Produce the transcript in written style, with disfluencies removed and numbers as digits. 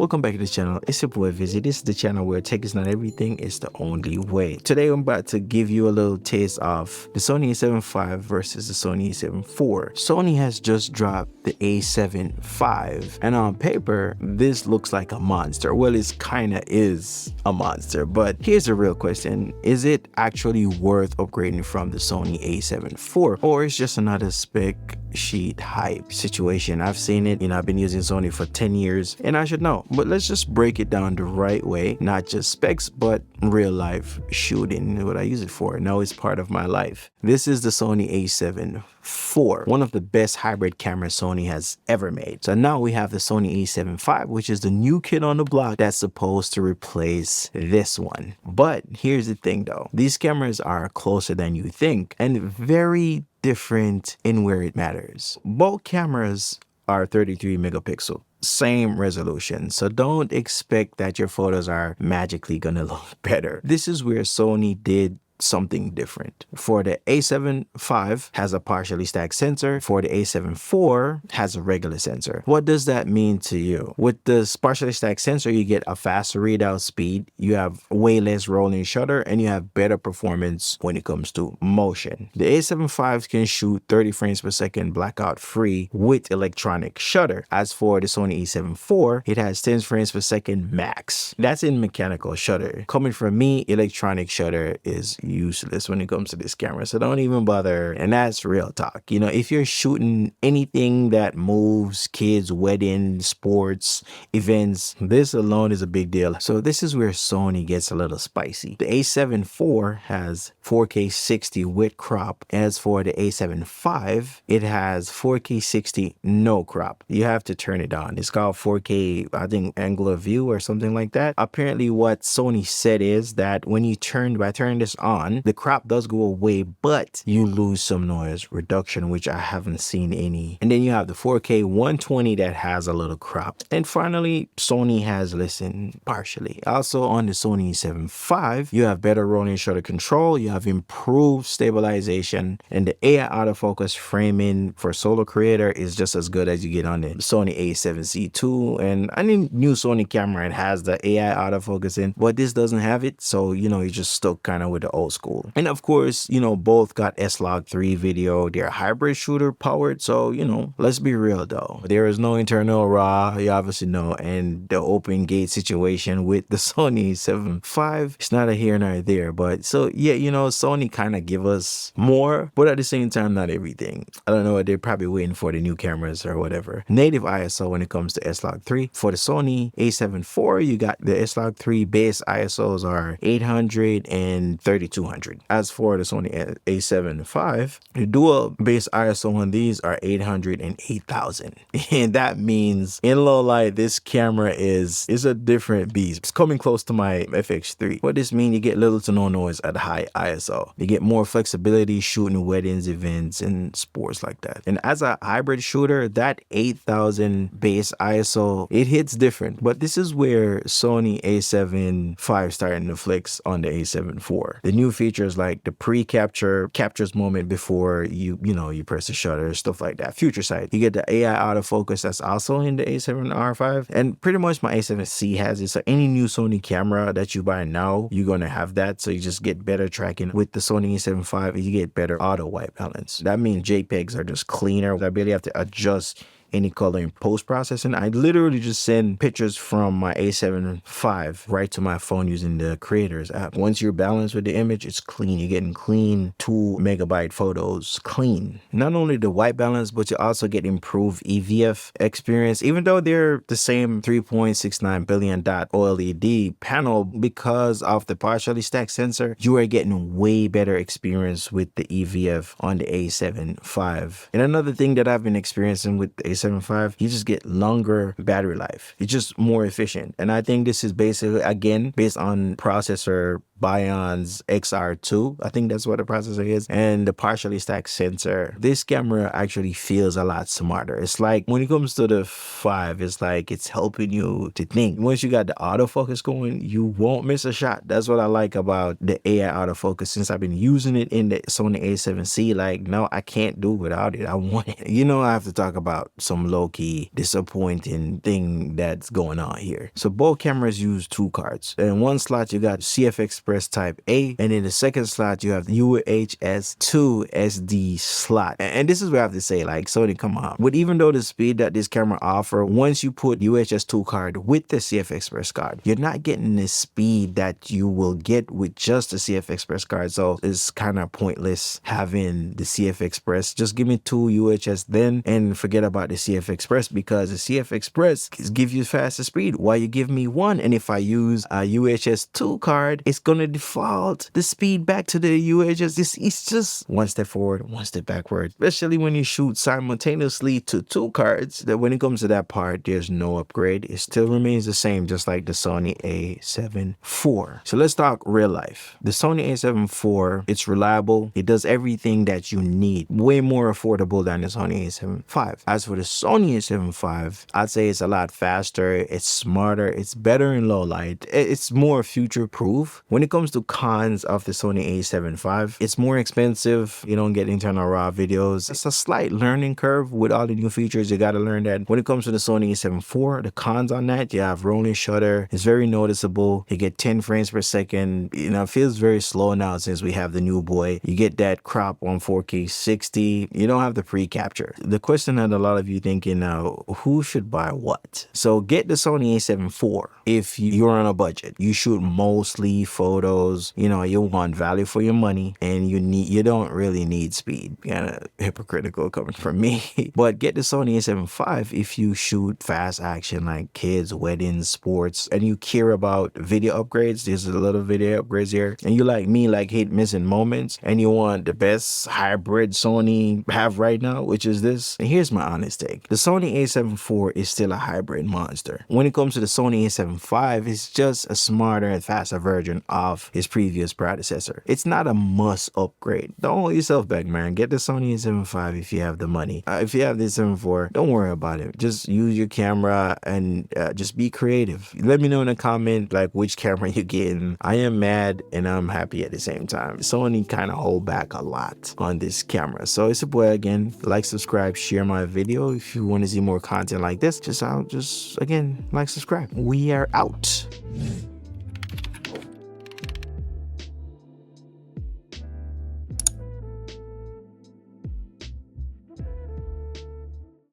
Welcome back to the channel. It's your boy Vizzy. This is the channel where tech is not everything, it's the only way. Today I'm about to give you a little taste of the Sony A7V versus the Sony A7IV. Sony has just dropped the A7V, and on paper this looks like a monster. Well, it kinda is a monster, but here's the real question: is it actually worth upgrading from the Sony A7IV, or is just another spec sheet hype situation? I've seen it, I've been using Sony for 10 years and I should know, but let's just break it down the right way, not just specs but real life shooting, what I use it for. Now it's part of my life. This is the Sony A7IV, one of the best hybrid cameras Sony has ever made. So now we have the Sony A7V, which is the new kid on the block that's supposed to replace this one. But here's the thing though, these cameras are closer than you think and very different in where it matters. Both cameras are 33 megapixel, same resolution, so don't expect that your photos are magically gonna look better. This is where Sony did something different. For the A7V has a partially stacked sensor. For the A7IV has a regular sensor. What does that mean to you? With this partially stacked sensor, you get a faster readout speed, you have way less rolling shutter, and you have better performance when it comes to motion. The A7V can shoot 30 frames per second blackout free with electronic shutter. As for the Sony A7IV, it has 10 frames per second max. That's in mechanical shutter. Coming from me, electronic shutter is useless when it comes to this camera, so don't even bother. And that's real talk. If you're shooting anything that moves, kids, weddings, sports, events, this alone is a big deal. So this is where Sony gets a little spicy. The A7IV has 4K 60 with crop. As for the A7V, it has 4K 60 no crop. You have to turn it on. It's called 4K, I think, angular view or something like that. Apparently what Sony said is that when you by turning this on, the crop does go away, but you lose some noise reduction, which I haven't seen any. And then you have the 4K 120 that has a little crop. And finally, Sony has listened partially. Also on the Sony A7V, you have better rolling shutter control, you have improved stabilization, and the AI autofocus framing for solo creator is just as good as you get on the Sony A7C II. And any new Sony camera, it has the AI autofocusing, but this doesn't have it, so you're just stuck kind of with the old school. And of course, both got S-Log3 video. They're hybrid shooter powered, so let's be real though, there is no internal RAW, you obviously know, and the open gate situation with the Sony A7V, it's not a here nor there. But so yeah, Sony kind of give us more, but at the same time not everything. I don't know, they're probably waiting for the new cameras or whatever. Native ISO when it comes to S-Log3. For the Sony A7IV, you got the S-Log3 base ISOs are 800 and 3200. As for the Sony A7V, the dual base ISO on these are 800 and 8000. And that means in low light, this camera is a different beast. It's coming close to my FX3. What this means, you get little to no noise at high ISO. You get more flexibility shooting weddings, events, and sports like that. And as a hybrid shooter, that 8000 base ISO, it hits different. But this is where Sony A7V starting to flex on the A7IV. The new features like the pre-capture captures moment before you press the shutter, stuff like that. Future sight, you get the AI autofocus that's also in the A7R5, and pretty much my A7C has it. So any new Sony camera that you buy now, you're gonna have that. So you just get better tracking. With the Sony A7V, you get better auto white balance. That means JPEGs are just cleaner. I barely have to adjust any color in post-processing. I literally just send pictures from my A7V right to my phone using the Creators app. Once you're balanced with the image, it's clean. You're getting clean 2 megabyte photos clean. Not only the white balance, but you also get improved EVF experience. Even though they're the same 3.69 billion dot OLED panel, because of the partially stacked sensor, you are getting way better experience with the EVF on the A7V. And another thing that I've been experiencing with the A7V, you just get longer battery life. It's just more efficient. And I think this is basically, again, based on processor Bion's XR2, I think that's what the processor is, and the partially stacked sensor. This camera actually feels a lot smarter. It's like when it comes to the 5, it's like it's helping you to think. Once you got the autofocus going, you won't miss a shot. That's what I like about the AI autofocus. Since I've been using it in the Sony A7C, like, no, I can't do without it. I want it. You know, I have to talk about some low-key disappointing thing that's going on here. So both cameras use 2 cards. In one slot, you got CF Express Type A, and in the second slot, you have UHS 2 SD slot. And this is where I have to say, like, Sony, come on. But even though the speed that this camera offer, once you put UHS 2 card with the CF Express card, you're not getting the speed that you will get with just the CF Express card. So it's kind of pointless having the CF Express. Just give me 2 UHS then and forget about the CF Express, because the CF Express gives you faster speed while you give me 1. And if I use a UHS 2 card, it's gonna default the speed back to the UHS. It's just one step forward, one step backward, especially when you shoot simultaneously to 2 cards. That when it comes to that part, there's no upgrade. It still remains the same, just like the Sony A7IV. So let's talk real life. The Sony A7IV, it's reliable. It does everything that you need. Way more affordable than the Sony A7V. As for the Sony A7V, I'd say it's a lot faster. It's smarter. It's better in low light. It's more future proof. When it comes to cons of the Sony A7V, it's more expensive. You don't get internal RAW videos. It's a slight learning curve with all the new features. You got to learn that. When it comes to the Sony A7IV, the cons on that, you have rolling shutter. It's very noticeable. You get 10 frames per second. You know, it feels very slow now since we have the new boy. You get that crop on 4K 60. You don't have the pre-capture. The question that a lot of you thinking now, who should buy what? So get the Sony A7IV if you're on a budget. You shoot mostly photos. You know, you want value for your money, and you don't really need speed. Kind of hypocritical coming from me. But get the Sony A7V if you shoot fast action like kids, weddings, sports, and you care about video upgrades. There's a lot of video upgrades here, and you like me, like hate missing moments, and you want the best hybrid Sony have right now, which is this. And here's my honest take. The Sony A7IV is still a hybrid monster. When it comes to the Sony A7V, it's just a smarter and faster version of his previous predecessor. It's not a must upgrade. Don't hold yourself back, man. Get the Sony A7V if you have the money. If you have the A7IV, don't worry about it. Just use your camera and just be creative. Let me know in a comment like which camera you're getting. I am mad and I'm happy at the same time. Sony kind of hold back a lot on this camera. So it's a boy again. Like, subscribe, share my video. If you want to see more content like this, just again, like, subscribe. We are out.